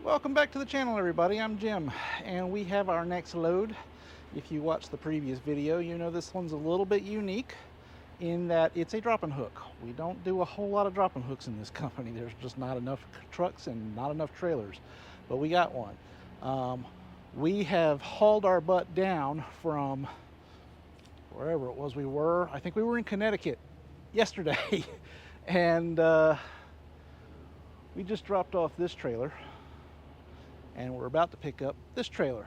Welcome back to the channel, everybody. I'm Jim, and we have our next load. If you watched the previous video, you know this one's a little bit unique in that it's a drop and hook. We don't do a whole lot of drop and hooks in this company. There's just not enough trucks and not enough trailers, but we got one. We have hauled our butt down from wherever it was we were. I think we were in Connecticut yesterday, and we just dropped off this trailer. And we're about to pick up this trailer.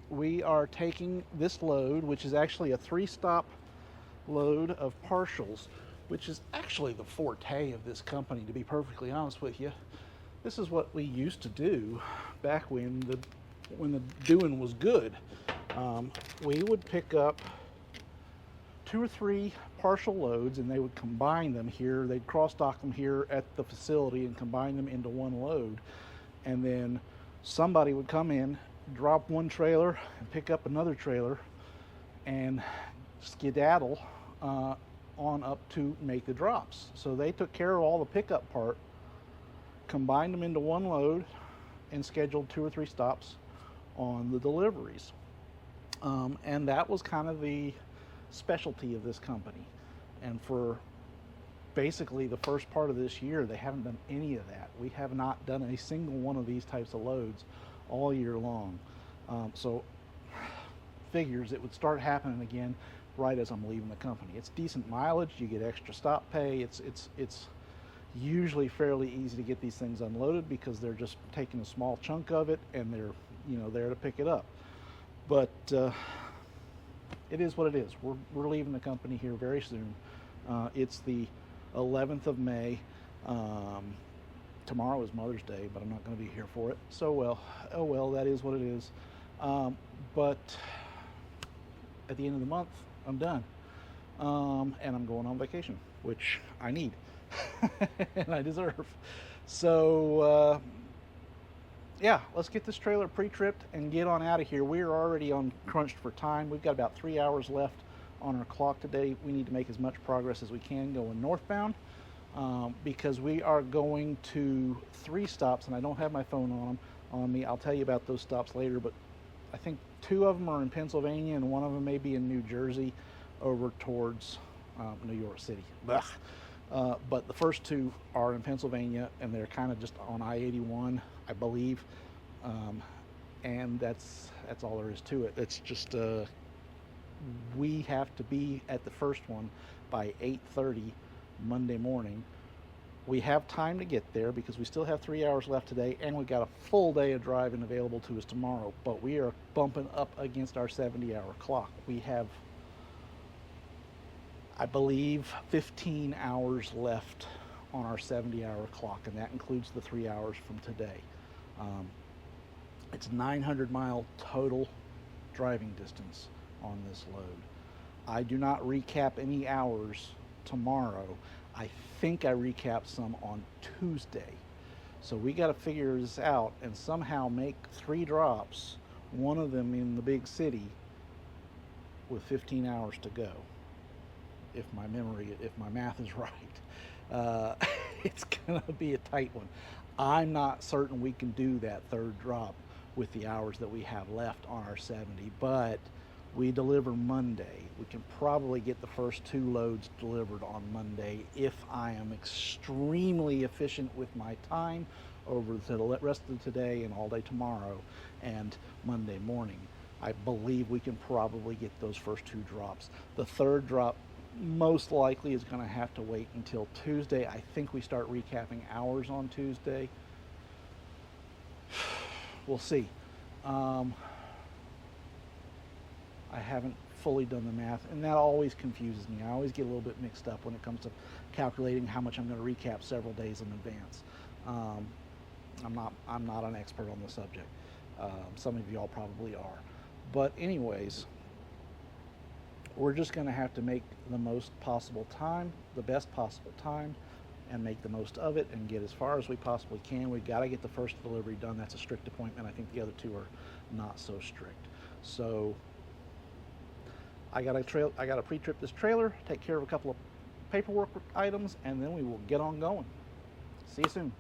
We are taking this load, which is actually a 3-stop load of partials, which is actually the forte of this company, to be perfectly honest with you. This is what we used to do back when the doing was good. We would pick up 2 or 3 partial loads, and they would combine them here. They'd cross-dock them here at the facility and combine them into one load. And then somebody would come in, drop one trailer, and pick up another trailer, and skedaddle on up to make the drops. So they took care of all the pickup part, combined them into one load, and scheduled 2 or 3 stops on the deliveries. And that was kind of the specialty of this company. And for basically the first part of this year, they haven't done any of that. We have not done a single one of these types of loads all year long. So figures it would start happening again right as I'm leaving the company. It's decent mileage, you get extra stop pay. It's usually fairly easy to get these things unloaded because they're just taking a small chunk of it and they're there to pick it up. But it is what it is. We're leaving the company here very soon. It's the 11th of May. Tomorrow is Mother's Day, but I'm not going to be here for it. So oh well, that is what it is. But at the end of the month, I'm done. And I'm going on vacation, which I need and I deserve. So yeah, let's get this trailer pre-tripped and get on out of here. We're already on crunched for time. We've got about 3 hours left on our clock today. We need to make as much progress as we can going northbound because we are going to 3 stops, and I don't have my phone on me. I'll tell you about those stops later, but I think 2 of them are in Pennsylvania and 1 of them may be in New Jersey over towards New York City. But the first 2 are in Pennsylvania, and they're kind of just on I-81, I believe, and that's all there is to it. It's just we have to be at the first one by 8:30 Monday morning. We have time to get there because we still have 3 hours left today, and we got a full day of driving available to us tomorrow. But we are bumping up against our 70-hour clock. We have, I believe, 15 hours left on our 70-hour clock, and that includes the 3 hours from today. It's 900-mile total driving distance on this load. I do not recap any hours tomorrow. I think I recap some on Tuesday. So we got to figure this out and somehow make 3 drops, 1 of them in the big city, with 15 hours to go. If my math is right. It's gonna be a tight one. I'm not certain we can do that 3rd drop with the hours that we have left on our 70, but we deliver Monday. We can probably get the first 2 loads delivered on Monday if I am extremely efficient with my time over the rest of today and all day tomorrow and Monday morning. I believe we can probably get those first 2 drops. The 3rd drop most likely is going to have to wait until Tuesday. I think we start recapping hours on Tuesday. We'll see. I haven't fully done the math, and that always confuses me. I always get a little bit mixed up when it comes to calculating how much I'm going to recap several days in advance. I'm not an expert on the subject. Some of y'all probably are. But anyways, we're just going to have to make the most possible time, the best possible time, and make the most of it and get as far as we possibly can. We've got to get the first delivery done. That's a strict appointment. I think the other 2 are not so strict. So I got to pre-trip this trailer, take care of a couple of paperwork items, and then we will get on going. See you soon.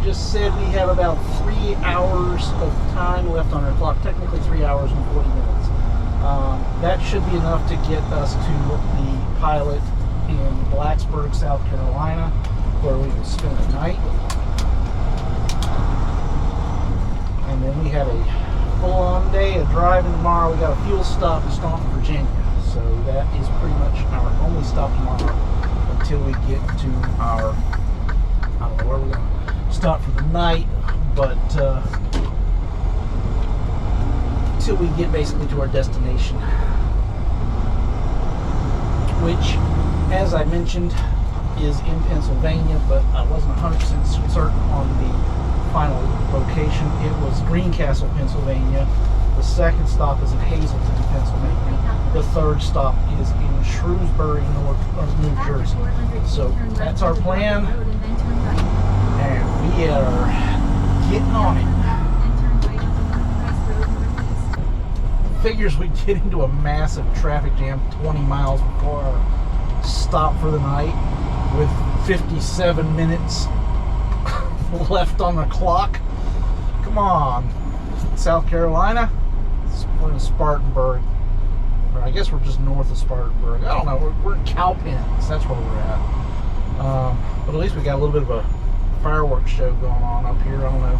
just said we have about 3 hours of time left on our clock, technically 3 hours and 40 minutes. That should be enough to get us to the pilot in Blacksburg, South Carolina, where we will spend the night. And then we have a full-on day of driving tomorrow. We got a fuel stop in Staunton, Virginia. So that is pretty much our only stop tomorrow until we get to our, I don't know where we're going to stop for the night, but until we get basically to our destination, which, as I mentioned, is in Pennsylvania, but I wasn't 100% certain on the final location. It was Greencastle, Pennsylvania. The second stop is in Hazleton, Pennsylvania. The third stop is in Shrewsbury, New Jersey. So that's our plan, and we are getting on it. Figures we get into a massive traffic jam 20 miles before our stop for the night, with 57 minutes left on the clock. Come on, South Carolina. We're in Spartanburg, or I guess we're just north of Spartanburg. I don't know. We're in Cowpens. That's where we're at. But at least we got a little bit of a fireworks show going on up here. I don't know.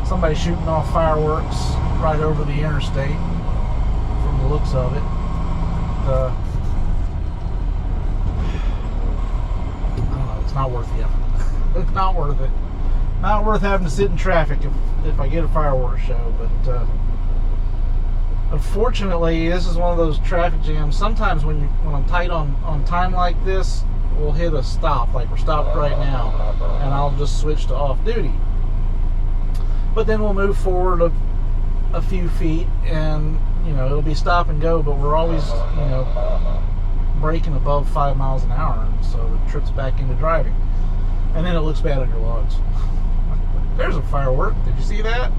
Somebody shooting off fireworks right over the interstate, from the looks of it. I don't know. It's not worth the effort. It's not worth it. Not worth having to sit in traffic if I get a fireworks show. But unfortunately, this is one of those traffic jams. Sometimes when I'm tight on time like this, we'll hit a stop, like we're stopped right now, and I'll just switch to off duty. But then we'll move forward a few feet, and it'll be stop and go. But we're always braking above 5 miles an hour, and so it trips back into driving, and then it looks bad on your logs. There's a firework. Did you see that?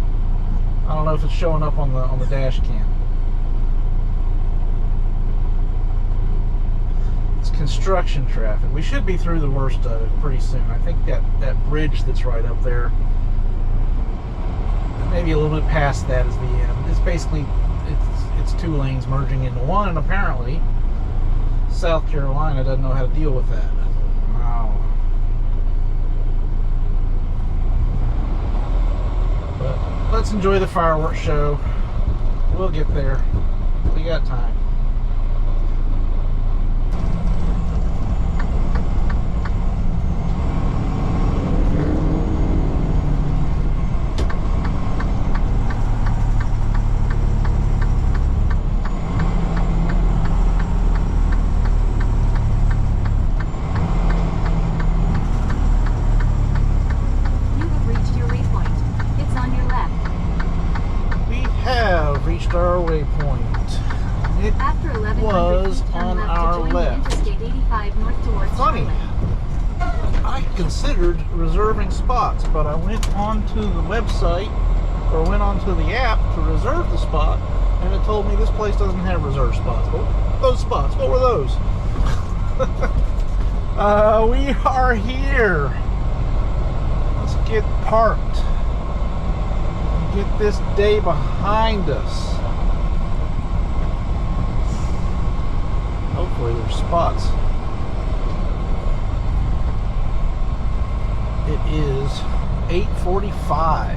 I don't know if it's showing up on the dash cam. It's construction traffic. We should be through the worst of it pretty soon. I think that bridge that's right up there, maybe a little bit past that is the end. It's basically it's 2 lanes merging into one, and apparently South Carolina doesn't know how to deal with that. Wow. But let's enjoy the fireworks show. We'll get there. We got time. Our waypoint. It was on our left. Funny, I considered reserving spots, but I went onto the website, or went onto the app to reserve the spot, and it told me this place doesn't have reserved spots. But those spots, what were those? We are here. Let's get parked. Get this day behind us. Hopefully there's spots. It is 8:45.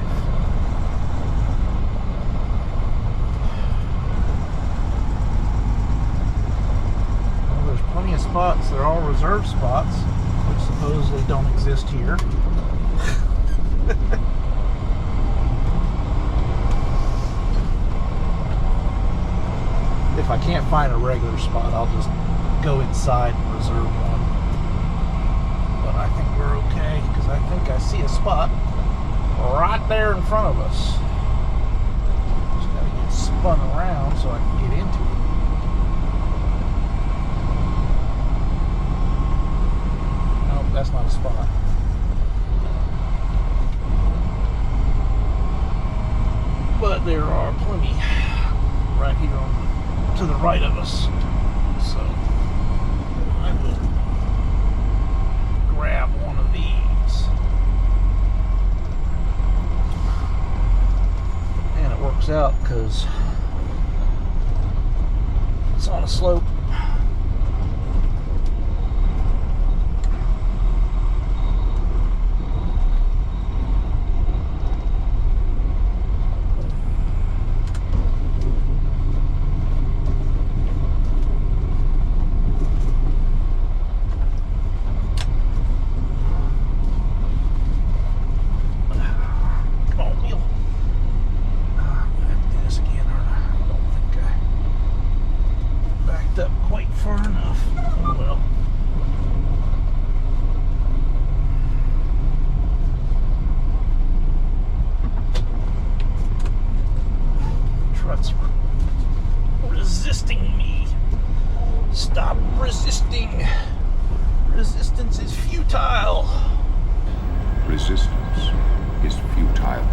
Well, there's plenty of spots. They're all reserved spots, which supposedly don't exist here. If I can't find a regular spot, I'll just go inside and reserve one. But I think we're okay, because I think I see a spot right there in front of us. Just gotta get spun around so I can get into it. Nope, that's not a spot. But there are plenty right here to the right of us. So I will grab one of these. works out because it's on a slope. Up quite far enough. Oh well. Truck's resisting me. Stop resisting. Resistance is futile. Resistance is futile.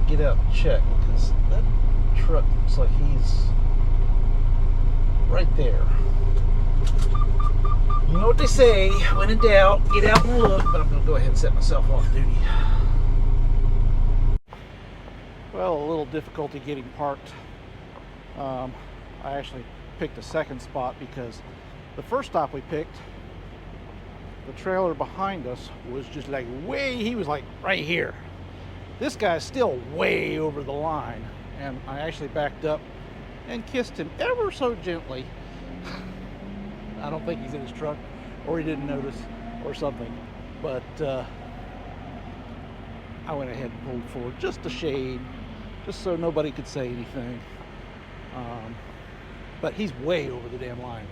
Get out and check because that truck looks like he's right there. You know what they say, when in doubt, get out and look, but I'm going to go ahead and set myself off duty. Well, a little difficulty getting parked. I actually picked a second spot because the first stop we picked, the trailer behind us was just like he was like right here. This guy's still way over the line, and I actually backed up and kissed him ever so gently. I don't think he's in his truck, or he didn't notice, or something. But I went ahead and pulled forward just a shade, just so nobody could say anything. But he's way over the damn line.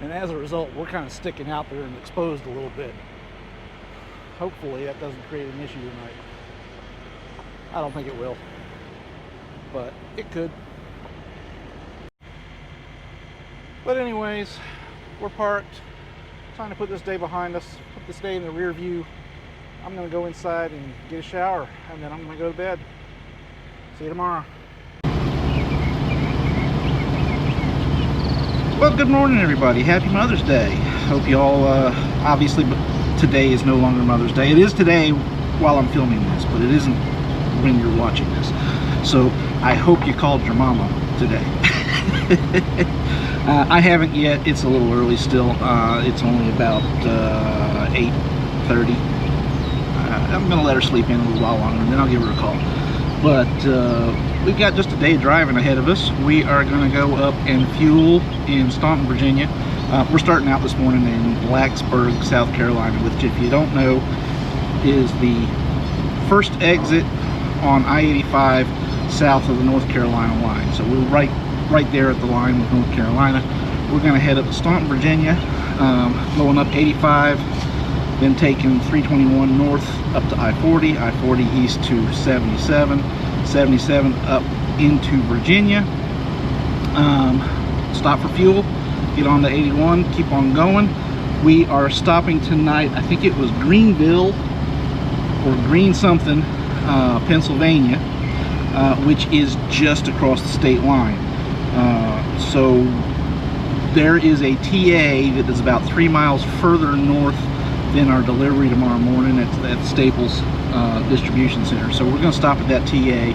And as a result, we're kind of sticking out there and exposed a little bit. Hopefully that doesn't create an issue tonight. I don't think it will, but it could. But anyways, we're parked, trying to put this day behind us, put this day in the rear view. I'm going to go inside and get a shower, and then I'm going to go to bed. See you tomorrow. Well, good morning, everybody. Happy Mother's Day. Hope you all, obviously, today is no longer Mother's Day. It is today while I'm filming this, but it isn't when you're watching this. So I hope you called your mama today. I haven't yet. It's a little early still. It's only about 8:30. I'm gonna let her sleep in a little while longer, and then I'll give her a call. But we've got just a day driving ahead of us. We are gonna go up and fuel in Staunton, Virginia. We're starting out this morning in Blacksburg, South Carolina, which, if you don't know, is the first exit on I-85 south of the North Carolina line. So we're right there at the line with North Carolina. We're going to head up to Staunton, Virginia, going up 85, then taking 321 north up to I-40, I-40 east to 77, 77 up into Virginia, stop for fuel, get on to 81, keep on going. We are stopping tonight, I think it was Greenville or Green something, Pennsylvania, which is just across the state line. So there is a TA that is about 3 miles further north than our delivery tomorrow morning at Staples Distribution Center. So we're going to stop at that TA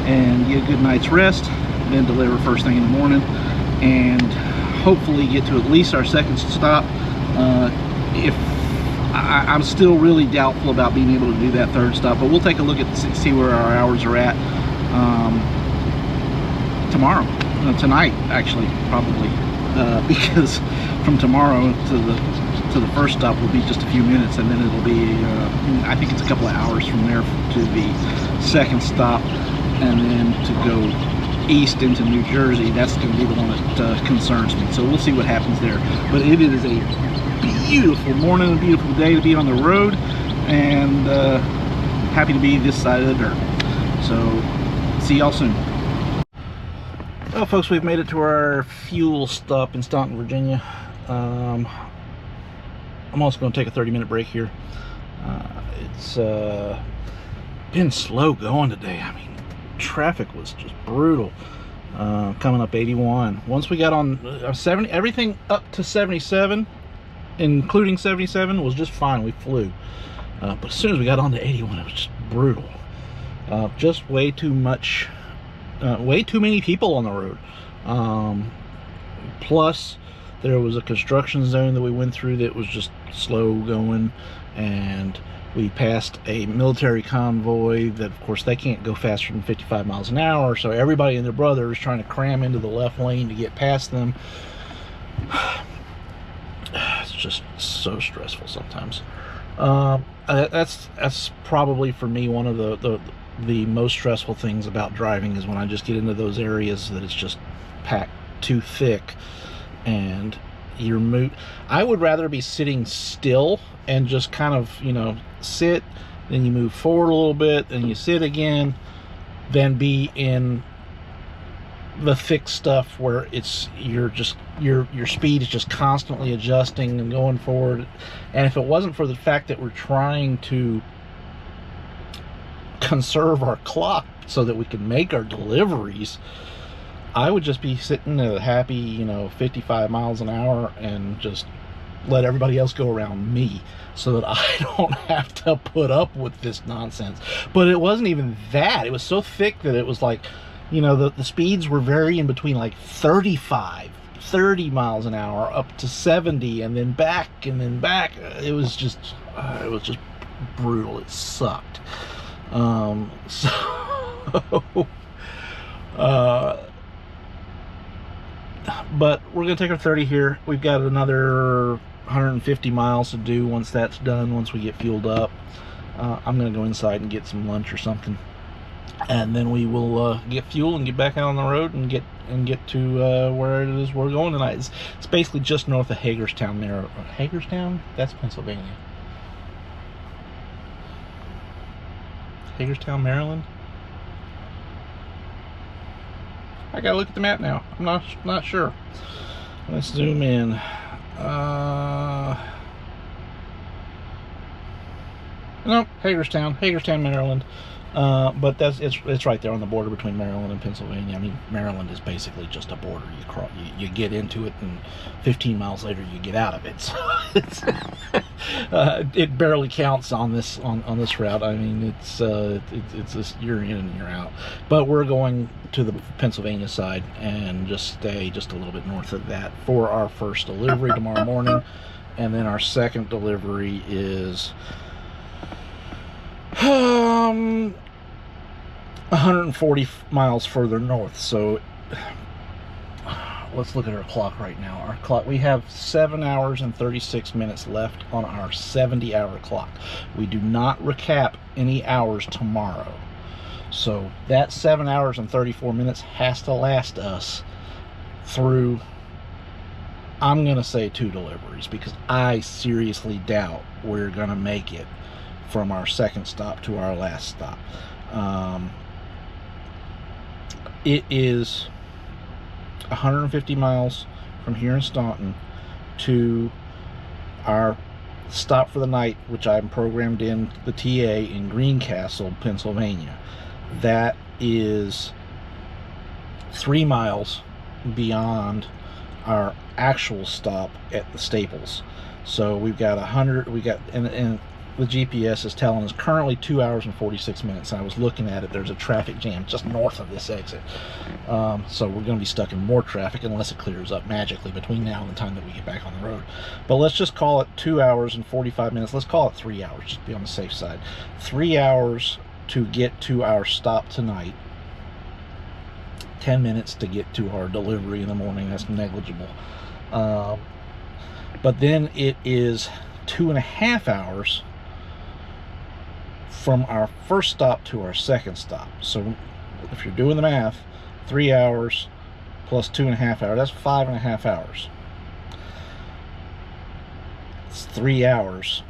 and get a good night's rest, then deliver first thing in the morning, and hopefully get to at least our second stop. If I'm still really doubtful about being able to do that third stop, but we'll take a look at see where our hours are at tomorrow, tonight actually, probably, because from tomorrow to the first stop will be just a few minutes, and then it'll be I think it's a couple of hours from there to the second stop, and then to go east into New Jersey. That's going to be the one that concerns me, so we'll see what happens there. But it is a beautiful morning, a beautiful day to be on the road, and happy to be this side of the dirt. So see y'all soon. Well, folks, we've made it to our fuel stop in Staunton, Virginia. I'm also going to take a 30-minute break here. It's been slow going today. I mean, traffic was just brutal. Coming up 81. Once we got on 70, everything up to 77, including 77, was just fine. We flew. But as soon as we got on to 81, it was just brutal. Just way too much, way too many people on the road. Plus, there was a construction zone that we went through that was just slow going, and we passed a military convoy that, of course, they can't go faster than 55 miles an hour, so everybody and their brother is trying to cram into the left lane to get past them. It's just so stressful sometimes. That's probably, for me, one of the most stressful things about driving, is when I just get into those areas that it's just packed too thick, and I would rather be sitting still and just kind of, you know, sit, then you move forward a little bit, and you sit again, than be in the thick stuff where it's your speed is just constantly adjusting and going forward. And if it wasn't for the fact that we're trying to conserve our clock so that we can make our deliveries, I would just be sitting at a happy, you know, 55 miles an hour and just let everybody else go around me, so that I don't have to put up with this nonsense. But it wasn't even that. It was so thick that it was like, you know, the speeds were varying between like 30 miles an hour up to 70, and then back. It was just brutal. It sucked. But we're gonna take our 30 here. We've got another 150 miles to do. Once that's done, once we get fueled up, I'm gonna go inside and get some lunch or something, and then we will get fuel and get back out on the road and get to where it is we're going tonight. It's basically just north of Hagerstown, Maryland. Hagerstown? That's Pennsylvania. Hagerstown, Maryland? I gotta look at the map now. I'm not sure. Let's zoom in. Nope, Hagerstown, Maryland. But it's right there on the border between Maryland and Pennsylvania. I mean, Maryland is basically just a border. You get into it, and 15 miles later you get out of it. So it barely counts on this route. I mean, it's just, you're in and you're out. But we're going to the Pennsylvania side and just stay just a little bit north of that for our first delivery tomorrow morning, and then our second delivery is 140 miles further north. So let's look at our clock right now. Our clock, we have 7 hours and 36 minutes left on our 70-hour clock. We do not recap any hours tomorrow, so that 7 hours and 34 minutes has to last us through, I'm gonna say, 2 deliveries, because I seriously doubt we're gonna make it from our second stop to our last stop. It is 150 miles from here in Staunton to our stop for the night, which I'm programmed in the TA in Greencastle, Pennsylvania. That is 3 miles beyond our actual stop at the Staples. So we've got 100, and the GPS is telling us currently 2 hours and 46 minutes. I was looking at it. There's a traffic jam just north of this exit. So we're going to be stuck in more traffic unless it clears up magically between now and the time that we get back on the road. But let's just call it 2 hours and 45 minutes. Let's call it 3 hours, just to be on the safe side. 3 hours to get to our stop tonight. 10 minutes to get to our delivery in the morning. That's negligible. But then it is 2.5 hours from our first stop to our second stop. So if you're doing the math, 3 hours plus 2.5 hours, that's 5.5 hours. It's 3 hours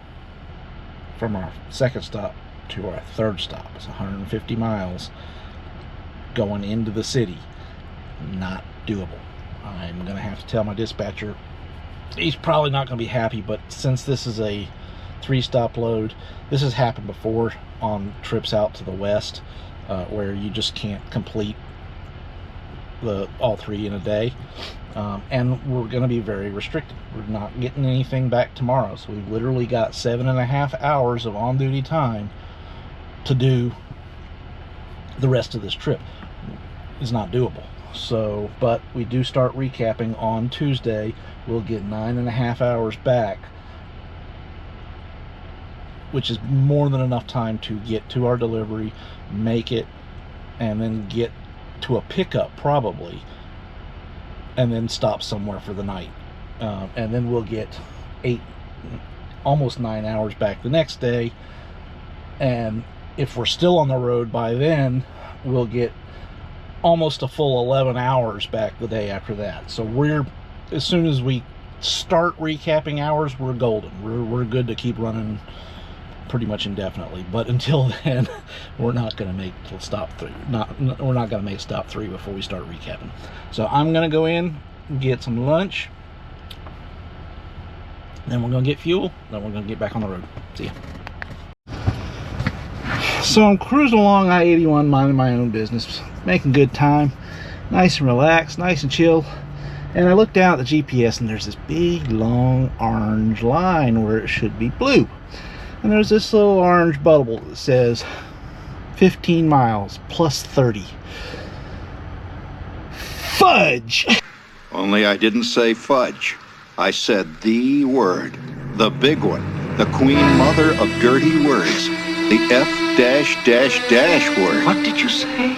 from our second stop to our third stop. It's 150 miles going into the city. Not doable. I'm gonna have to tell my dispatcher. He's probably not gonna be happy, but since this is a 3-stop load, this has happened before on trips out to the west, where you just can't complete all 3 in a day, and we're going to be very restricted. We're not getting anything back tomorrow, so we've literally got 7.5 hours of on-duty time to do the rest of this trip. It's not doable. So, but we do start recapping on Tuesday. We'll get 9.5 hours back, which is more than enough time to get to our delivery, make it, and then get to a pickup probably, and then stop somewhere for the night. And then we'll get 8, almost 9 hours back the next day. And if we're still on the road by then, we'll get almost a full 11 hours back the day after that. So we're, as soon as we start recapping hours, we're golden. We're good to keep running pretty much indefinitely. But until then, we're not going to make stop 3. We're not going to make stop 3 before we start recapping. So I'm going to go in, get some lunch, then we're going to get fuel, then we're going to get back on the road. See ya. So I'm cruising along I-81, minding my own business, making good time, nice and relaxed, nice and chill. And I look down at the GPS, and there's this big long orange line where it should be blue. And there's this little orange bubble that says 15 miles plus 30. Fudge! Only I didn't say fudge. I said the word. The big one. The queen mother of dirty words. The F-dash-dash-dash word. What did you say?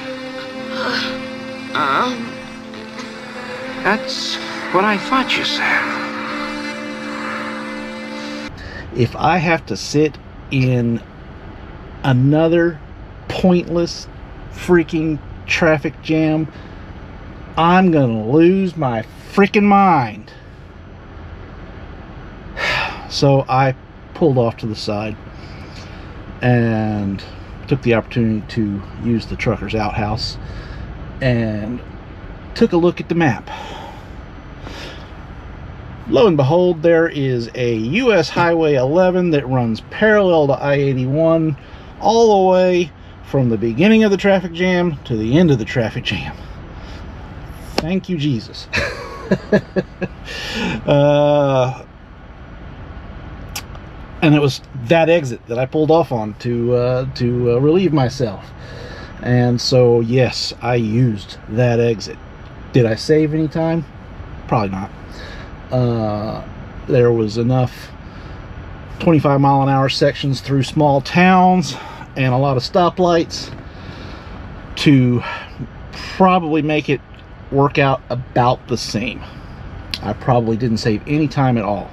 That's what I thought you said. If I have to sit in another pointless freaking traffic jam, I'm gonna lose my freaking mind. So I pulled off to the side and took the opportunity to use the trucker's outhouse and took a look at the map. Lo and behold, there is a US Highway 11 that runs parallel to I-81 all the way from the beginning of the traffic jam to the end of the traffic jam. Thank you, Jesus. And it was that exit that I pulled off on to relieve myself. And so, yes, I used that exit. Did I save any time? Probably not. There was enough 25-mile-an-hour sections through small towns and a lot of stoplights to probably make it work out about the same. I probably didn't save any time at all,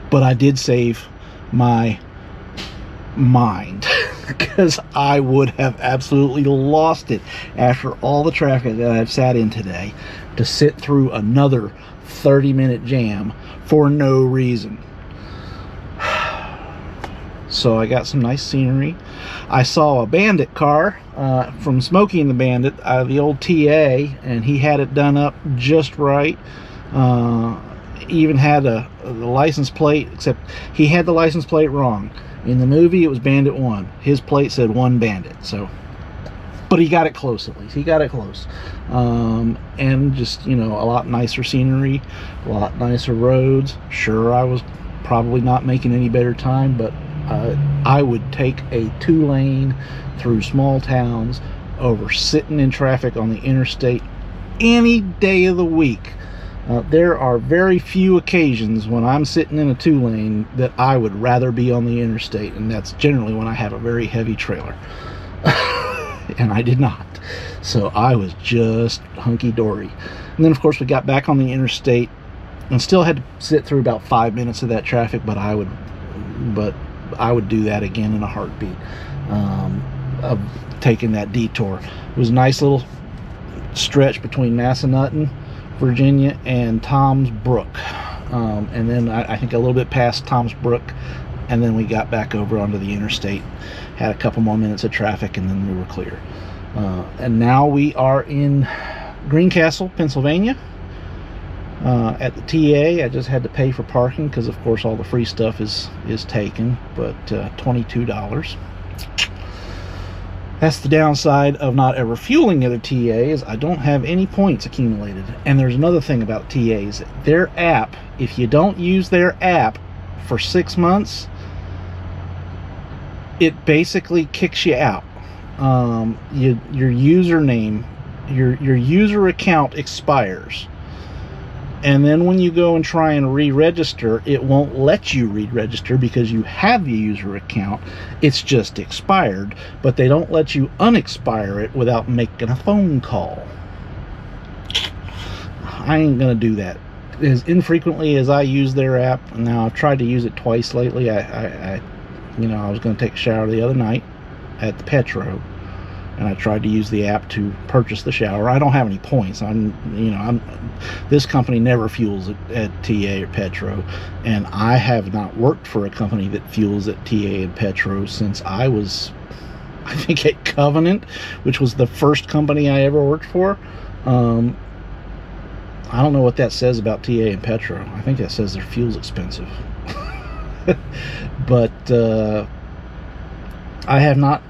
but I did save my mind because I would have absolutely lost it after all the traffic that I've sat in today to sit through another 30-minute jam for no reason. So I got some nice scenery. I saw a bandit car from Smokey and the Bandit, the old TA, and he had it done up just right. Even had the license plate, except he had the license plate wrong. In the movie, it was Bandit 1. His plate said 1 Bandit. So, but he got it close at least. He got it close. And just, you know, a lot nicer scenery, a lot nicer roads. Sure, I was probably not making any better time, but I would take a 2-lane through small towns over sitting in traffic on the interstate any day of the week. There are very few occasions when I'm sitting in a 2-lane that I would rather be on the interstate, and that's generally when I have a very heavy trailer. And I did not. So I was just hunky-dory. And then, of course, we got back on the interstate and still had to sit through about 5 minutes of that traffic, but I would do that again in a heartbeat, of taking that detour. It was a nice little stretch between Massanutten, Virginia, and Tom's Brook, and then I think a little bit past Tom's Brook, and then we got back over onto the interstate, had a couple more minutes of traffic, and then we were clear. And now we are in Greencastle, Pennsylvania, at the TA. I just had to pay for parking because, of course, all the free stuff is taken, but $22. That's the downside of not ever fueling at a TA, is I don't have any points accumulated. And there's another thing about TAs. Their app, if you don't use their app for 6 months, it basically kicks you out. Your username, your user account expires. And then when you go and try and re-register, it won't let you re-register because you have the user account. It's just expired, but they don't let you unexpire it without making a phone call. I ain't gonna do that. As infrequently as I use their app, now I've tried to use it twice lately. I was gonna take a shower the other night at the Petro, and I tried to use the app to purchase the shower. I don't have any points. This company never fuels at TA or Petro, and I have not worked for a company that fuels at TA and Petro since I was, I think, at Covenant, which was the first company I ever worked for. I don't know what that says about TA and Petro. I think that says their fuel's expensive. But I have not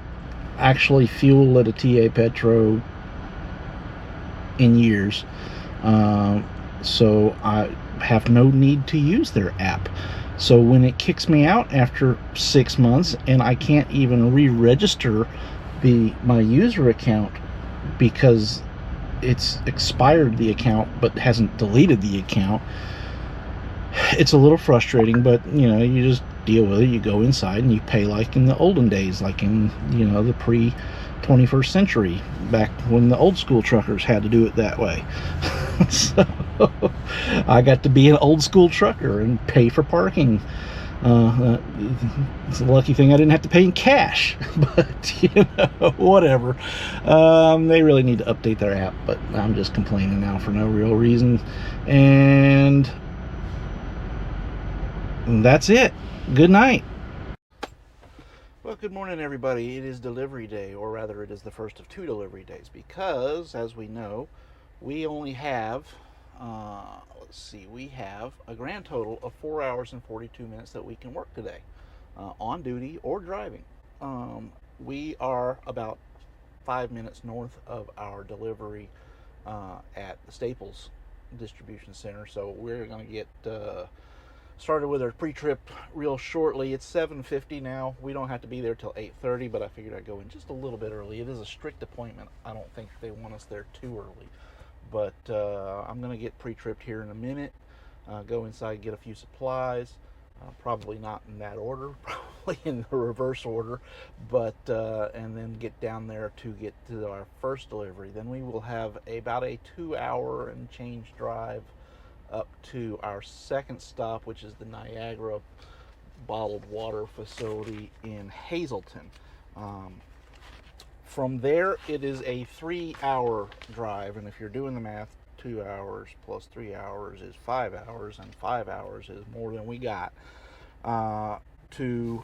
actually fuel at a TA Petro in years, so I have no need to use their app. So when it kicks me out after 6 months and I can't even re-register my user account because it's expired the account but hasn't deleted the account, it's a little frustrating, but you just deal with it. You go inside and you pay like in the olden days, like in the pre-21st century, back when the old school truckers had to do it that way. So I got to be an old school trucker and pay for parking. It's a lucky thing I didn't have to pay in cash, but whatever. They really need to update their app, but I'm just complaining now for no real reason. And that's it. Good night. Well, good morning, everybody. It is delivery day, or rather it is the first of 2 delivery days, because as we know, we only have we have a grand total of 4 hours and 42 minutes that we can work today, on duty or driving. We are about 5 minutes north of our delivery at the Staples distribution center, so we're going to get started with our pre-trip real shortly. It's 7:50 now. We don't have to be there till 8:30, but I figured I'd go in just a little bit early. It is a strict appointment. I don't think they want us there too early, but I'm going to get pre-tripped here in a minute, go inside, get a few supplies, probably not in that order, probably in the reverse order, but and then get down there to get to our first delivery. Then we will have about a 2-hour and change drive up to our second stop, which is the Niagara bottled water facility in Hazleton. From there, it is a 3-hour drive, and if you're doing the math, 2 hours plus 3 hours is 5 hours, and 5 hours is more than we got, to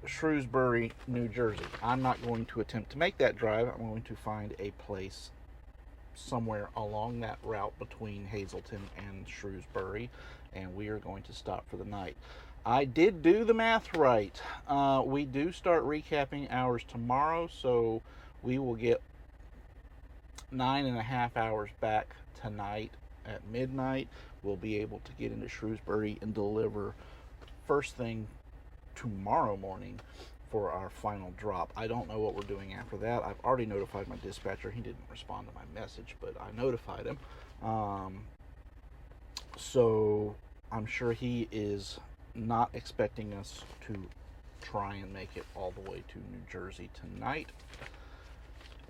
Shrewsbury, New Jersey. I'm not going to attempt to make that drive. I'm going to find a place somewhere along that route between Hazleton and Shrewsbury, and we are going to stop for the night. I did do the math right. We do start recapping hours tomorrow, so we will get 9.5 hours back tonight at midnight. We'll be able to get into Shrewsbury and deliver first thing tomorrow morning for our final drop. I don't know what we're doing after that. I've already notified my dispatcher. He didn't respond to my message, but I notified him. So I'm sure he is not expecting us to try and make it all the way to New Jersey tonight.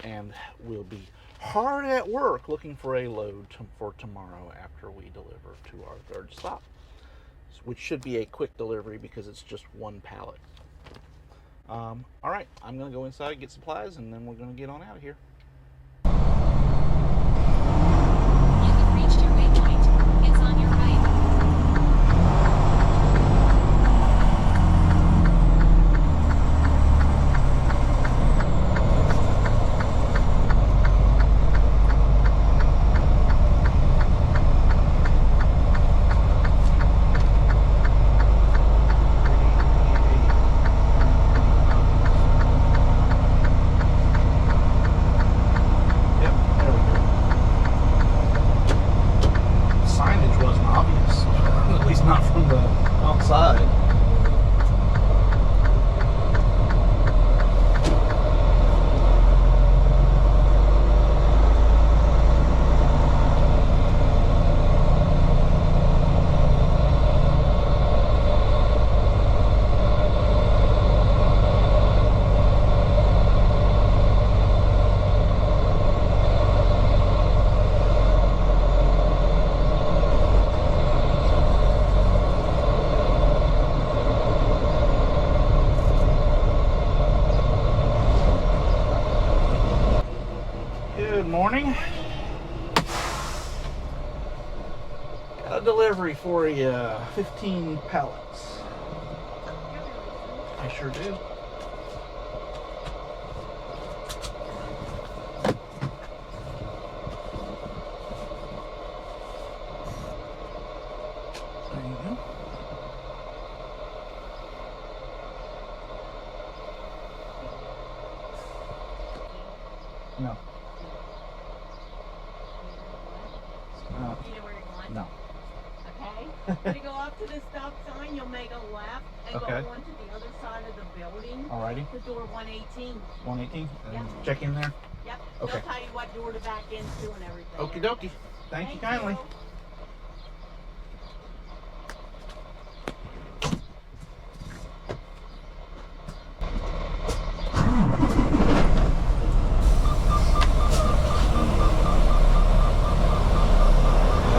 And we'll be hard at work looking for a load for tomorrow after we deliver to our third stop, which should be a quick delivery because it's just one pallet. All right, I'm going to go inside, get supplies, and then we're going to get on out of here. You have reached your waypoint. It's on your right. Good morning. Got a delivery for you, 15 pallets. I sure do. There you go. No. You know where you're going? No. Okay. When you go up to the stop sign, you'll make a left and Okay. go on to the other side of the building. Alrighty. To door 118. 118. Yep. Check in there. Yep. Okay. They'll tell you what door to back into and everything. Okie dokie. Thank you kindly.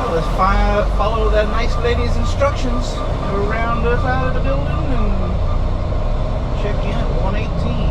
Let's follow that nice lady's instructions. Go around the side of the building and check in at 118.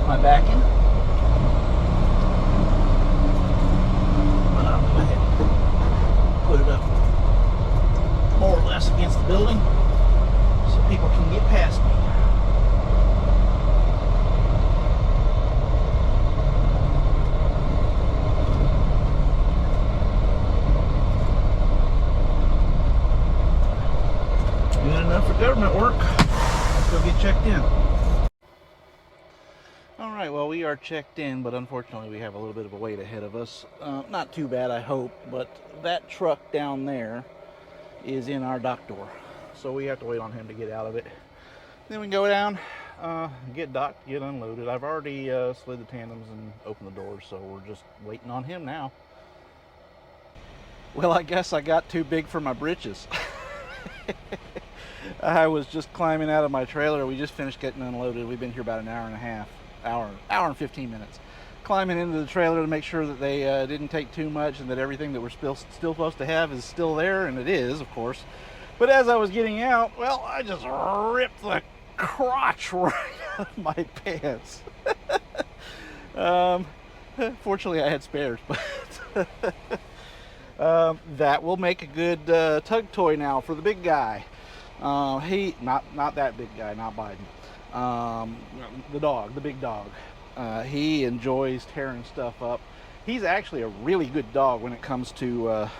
my backing. But I'll go ahead and put it up more or less against the building so people can get past me. Good enough for All right, well, we are checked in, but unfortunately we have a little bit of a wait ahead of us. Not too bad, I hope, but that truck down there is in our dock door, so we have to wait on him to get out of it. Then we can go down, get docked, get unloaded. I've already slid the tandems and opened the doors, so we're just waiting on him now. Well, I guess I got too big for my britches. I was just climbing out of my trailer. We just finished getting unloaded. We've been here about an hour and a half, hour and 15 minutes. Climbing into the trailer to make sure that they didn't take too much and that everything that we're still supposed to have is still there, and it is, of course. But as I was getting out, well, I just ripped the crotch right out of my pants. Fortunately, I had spares, but that will make a good tug toy now for the big guy. Not that big guy, not Biden. The big dog. He enjoys tearing stuff up. He's actually a really good dog when it comes to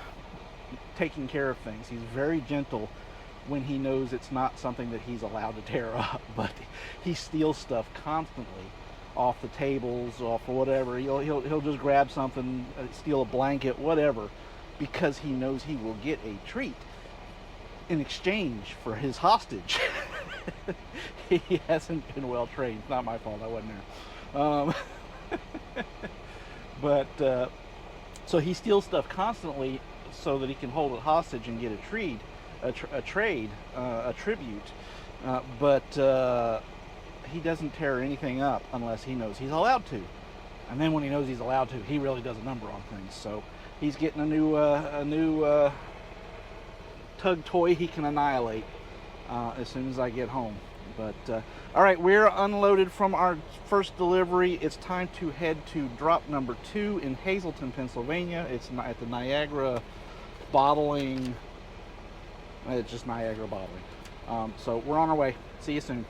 taking care of things. He's very gentle when he knows it's not something that he's allowed to tear up, but he steals stuff constantly off the tables, off whatever. He'll just grab something, steal a blanket, whatever, because he knows he will get a treat in exchange for his hostage. He hasn't been well trained. It's not my fault, I wasn't there. But so he steals stuff constantly so that he can hold it hostage and get a tribute. But he doesn't tear anything up unless he knows he's allowed to. And then when he knows he's allowed to, he really does a number on things. So he's getting a new tug toy he can annihilate as soon as I get home. But all right, we're unloaded from our first delivery. It's time to head to drop number 2 in Hazleton, Pennsylvania. It's at the Niagara bottling. It's just Niagara bottling. So we're on our way. See you soon.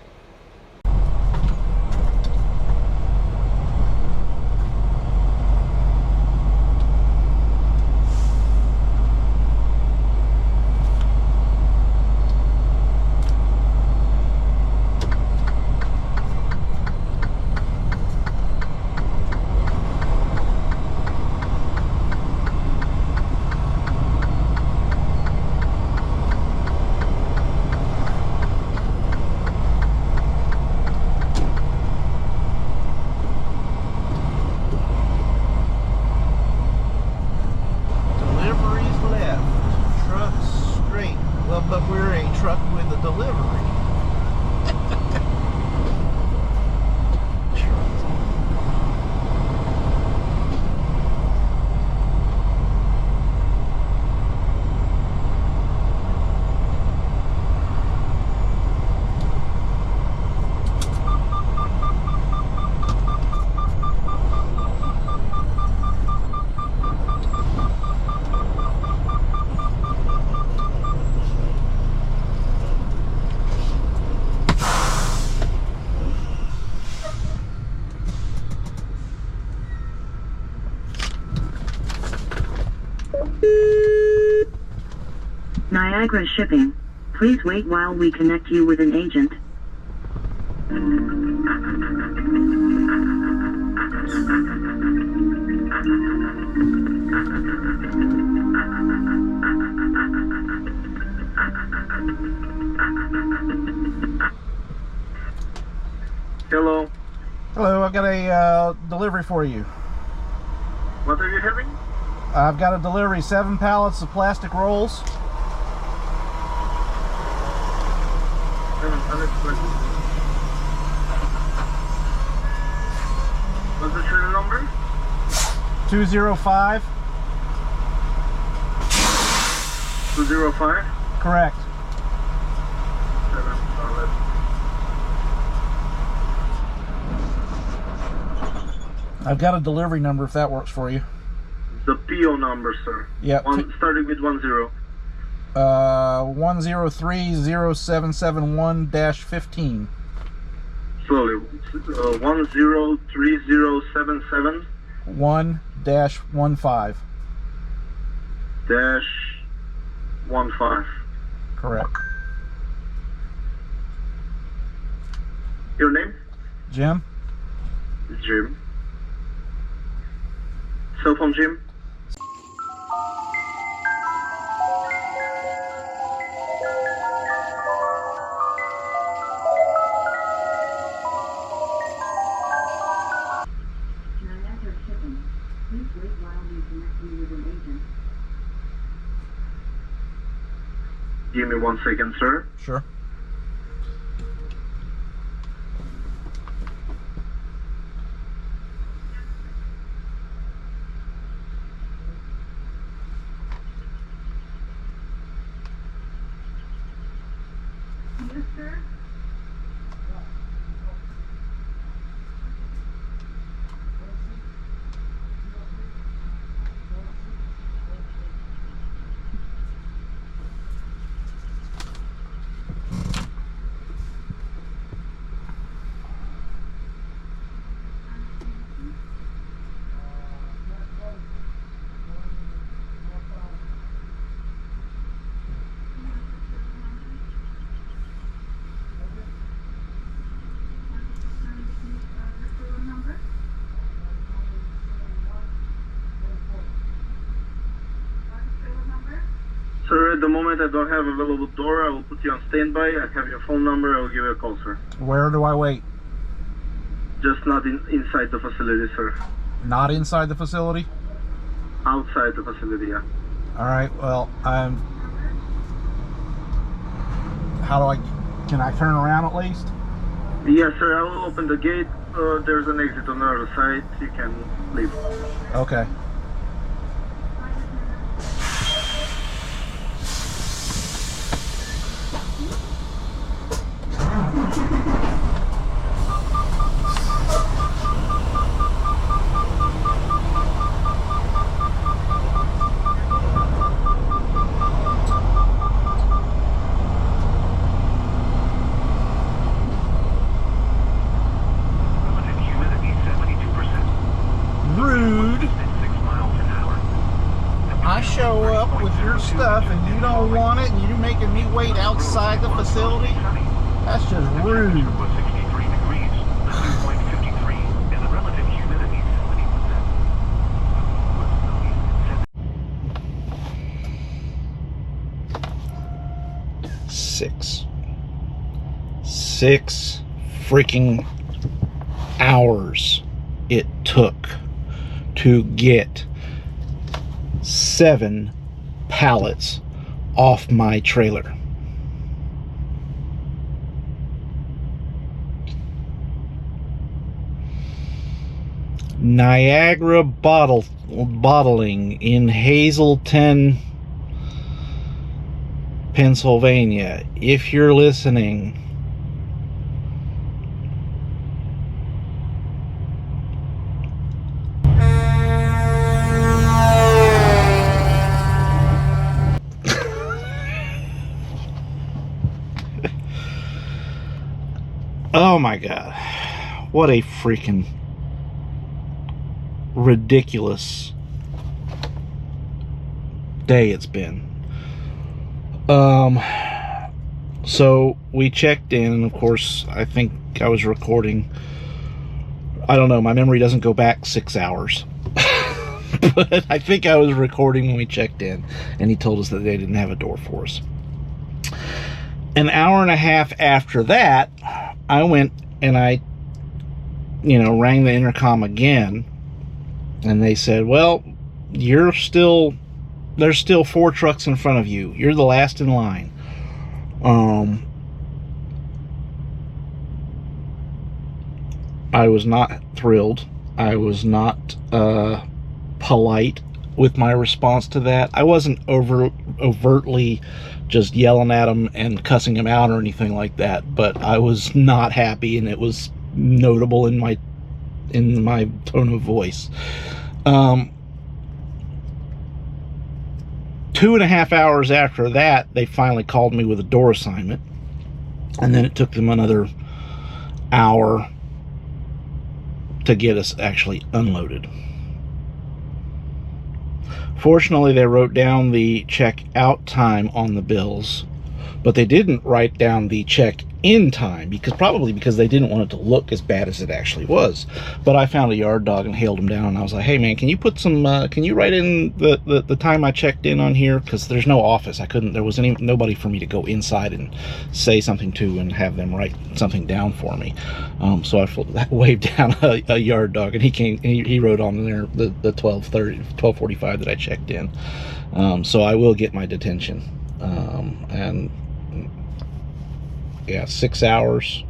But we're a truck with a delivery. Niagara Shipping. Please wait while we connect you with an agent. Hello. Hello, I've got a delivery for you. What are you having? I've got a delivery, 7 pallets of plastic rolls. 700 plastic. What's the serial number? 205. 205? Correct. 7 pallets. I've got a delivery number if that works for you. The PO number, sir. Yeah. Starting with 10. 1030771-15. Slowly. 103077 1-15. -15. Correct. Your name? Jim? Jim. Cell phone, Jim. Niagara shipping. Please wait while we connect you with an agent. Give me 1 second, sir. Sure. Yes, sir. Sir, at the moment I don't have available door. I will put you on standby. I have your phone number. I will give you a call, sir. Where do I wait? Just not inside the facility, sir. Not inside the facility? Outside the facility, yeah. All right, well, can I turn around at least? Yes, sir. I will open the gate. There's an exit on the other side. You can leave. Okay. I show up with your stuff and you don't want it and you're making me wait outside the facility? That's just rude. Six freaking hours it took to get 7 pallets off my trailer. Niagara Bottling in Hazleton, Pennsylvania. If you're listening, oh my God, what a freaking ridiculous day it's been. So we checked in, and of course I think I was recording, I don't know, my memory doesn't go back 6 hours. But I think I was recording when we checked in, and he told us that they didn't have a door for us. An hour and a half after that, I went and I, rang the intercom again, and they said, well, there's still 4 trucks in front of you. You're the last in line. I was not thrilled. I was not polite with my response to that. I wasn't overtly just yelling at him and cussing him out or anything like that, but I was not happy, and it was notable in my tone of voice. 2.5 hours after that, they finally called me with a door assignment, and then it took them another hour to get us actually unloaded. Fortunately, they wrote down the check-out time on the bills but they didn't write down the check-in time, probably because they didn't want it to look as bad as it actually was. But I found a yard dog and hailed him down, and I was like, hey man, can you put some can you write in the time I checked in on here, because there's no office. There wasn't nobody for me to go inside and say something to and have them write something down for me. So I waved down a yard dog, and he wrote on there the 12:45 that I checked in. So I will get my detention. And yeah, 6 hours.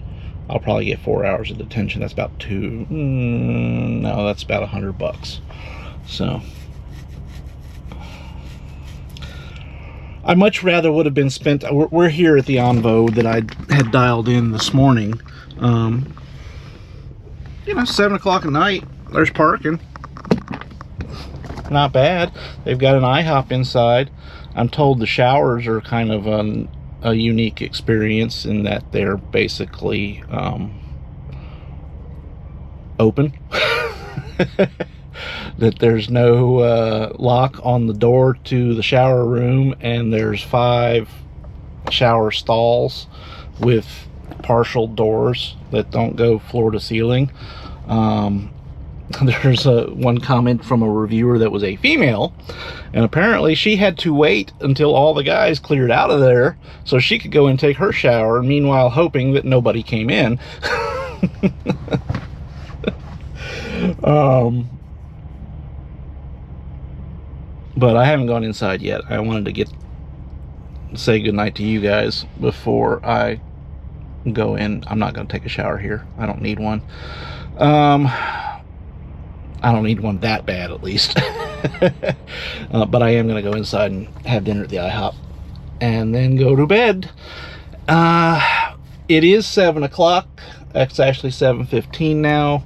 I'll probably get 4 hours of detention. That's about that's about $100. So I much rather would have been spent. We're here at the Envo that I had dialed in this morning. 7 o'clock at night. There's parking. Not bad. They've got an IHOP inside. I'm told the showers are kind of a unique experience in that they're basically open. That there's no lock on the door to the shower room, and there's 5 shower stalls with partial doors that don't go floor to ceiling. There's one comment from a reviewer that was a female, and apparently she had to wait until all the guys cleared out of there so she could go and take her shower, meanwhile hoping that nobody came in. But I haven't gone inside yet. I wanted to say goodnight to you guys before I go in. I'm not going to take a shower here. I don't need one. I don't need one that bad, at least. But I am going to go inside and have dinner at the IHOP and then go to bed. It is 7 o'clock. It's actually 7:15 now,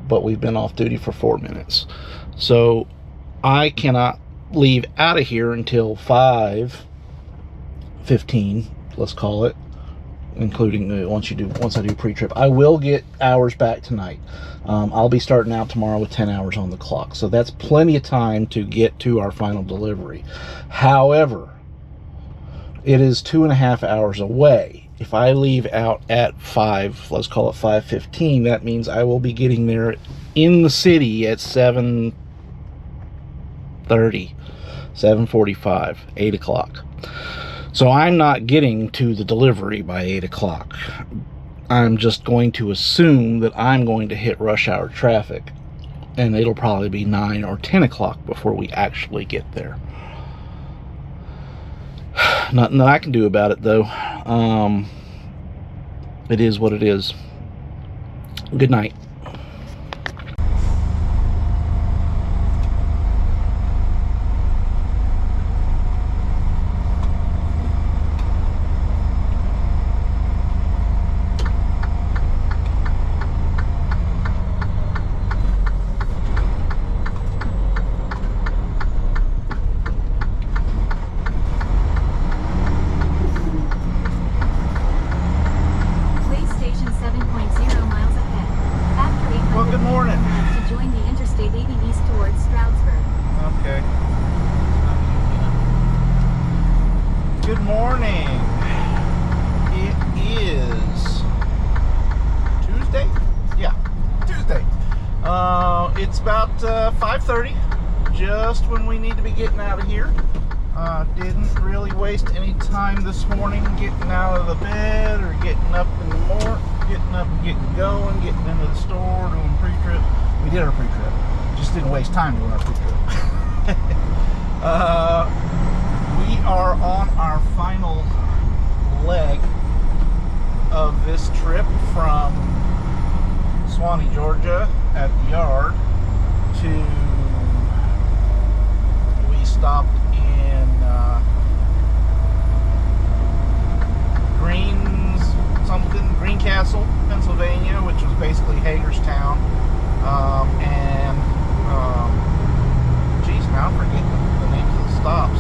but we've been off duty for 4 minutes. So I cannot leave out of here until 5:15, let's call it, including once I do pre-trip. I will get hours back tonight. I'll be starting out tomorrow with 10 hours on the clock, so that's plenty of time to get to our final delivery. However, it is 2.5 hours away. If I leave out at 5, let's call it 5:15, that means I will be getting there in the city at 7:30, 7:45, 8 o'clock. So I'm not getting to the delivery by 8 o'clock. I'm just going to assume that I'm going to hit rush hour traffic, and it'll probably be 9 or 10 o'clock before we actually get there. Nothing that I can do about it, though. It is what it is. Good night. It's about 5:30, just when we need to be getting out of here. Didn't really waste any time this morning getting out of the bed or getting up in the morning, getting up and getting going, getting into the store, doing pre-trip. We did our pre-trip, just didn't waste time doing our pre-trip. We are on our final leg of this trip from Suwanee, Georgia at the yard to, we stopped in Greencastle, Pennsylvania, which was basically Hagerstown, and geez, now I'm forgetting the names of the stops.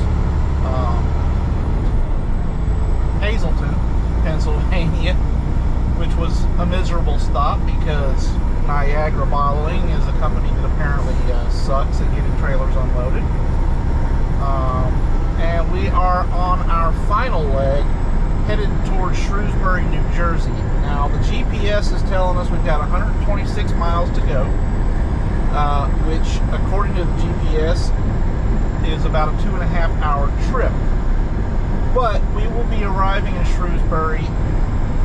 Hazelton, Pennsylvania, which was a miserable stop because Niagara Bottling is a company that apparently sucks at getting trailers unloaded. and we are on our final leg headed towards Shrewsbury, New Jersey. Now the GPS is telling us we've got 126 miles to go, which according to the GPS is about a 2.5-hour trip. But we will be arriving in Shrewsbury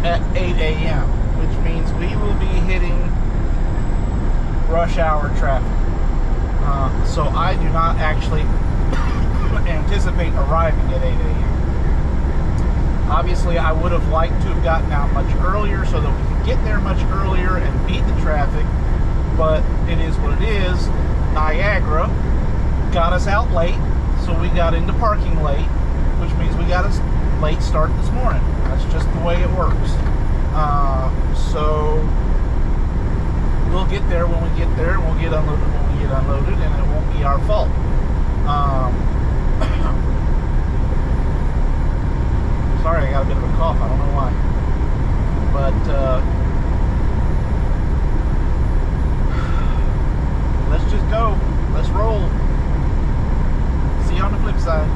at 8 a.m., which means we will be hitting rush hour traffic. So I do not actually anticipate arriving at 8 a.m. Obviously, I would have liked to have gotten out much earlier so that we could get there much earlier and beat the traffic, but it is what it is. Niagara got us out late, so we got into parking late, which means we got a late start this morning. That's just the way it works. So we'll get there when we get there, and we'll get unloaded when we get unloaded, and it won't be our fault. Sorry, I got a bit of a cough. I don't know why. But let's just go. Let's roll. See you on the flip side.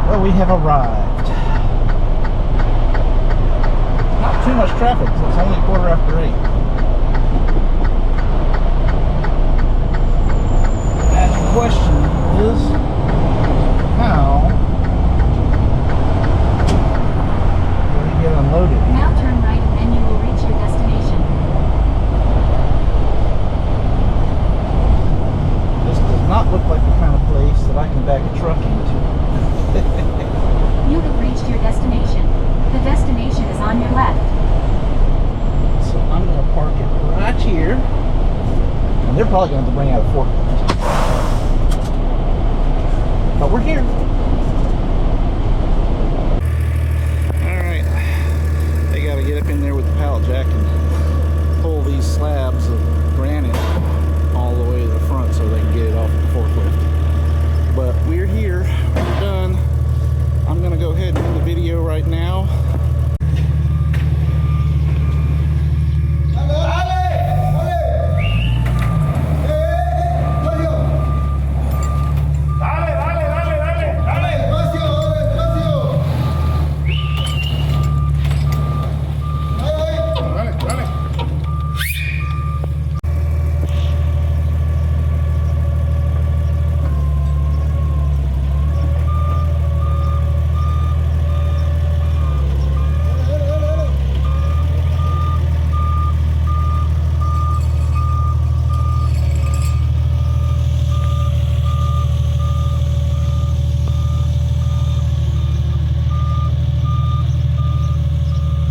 Well, we have arrived. Not too much traffic, so it's only 8:15. And the question is, how do we get unloaded? Now turn right and then you will reach your destination. This does not look like the kind of place that I can back a truck into. You have reached your destination. The destination is on your left. So I'm going to park it right here. And they're probably going to have to bring out a forklift. But we're here. Alright. They got to get up in there with the pallet jack and pull these slabs of granite all the way to the front so they can get it off the forklift. But we're here. We're done. I'm going to go ahead and end the video right now.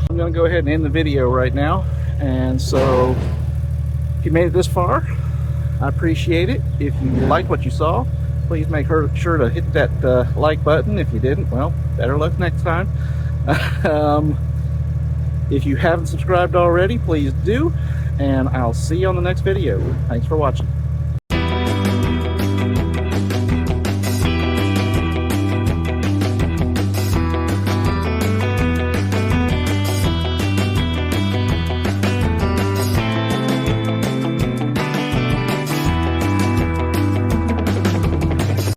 I'm going to go ahead and end the video right now. And so if you made it this far, I appreciate it. If you liked what you saw, please make sure to hit that like button. If you didn't, well, better luck next time. If you haven't subscribed already, please do, and I'll see you on the next video. Thanks for watching.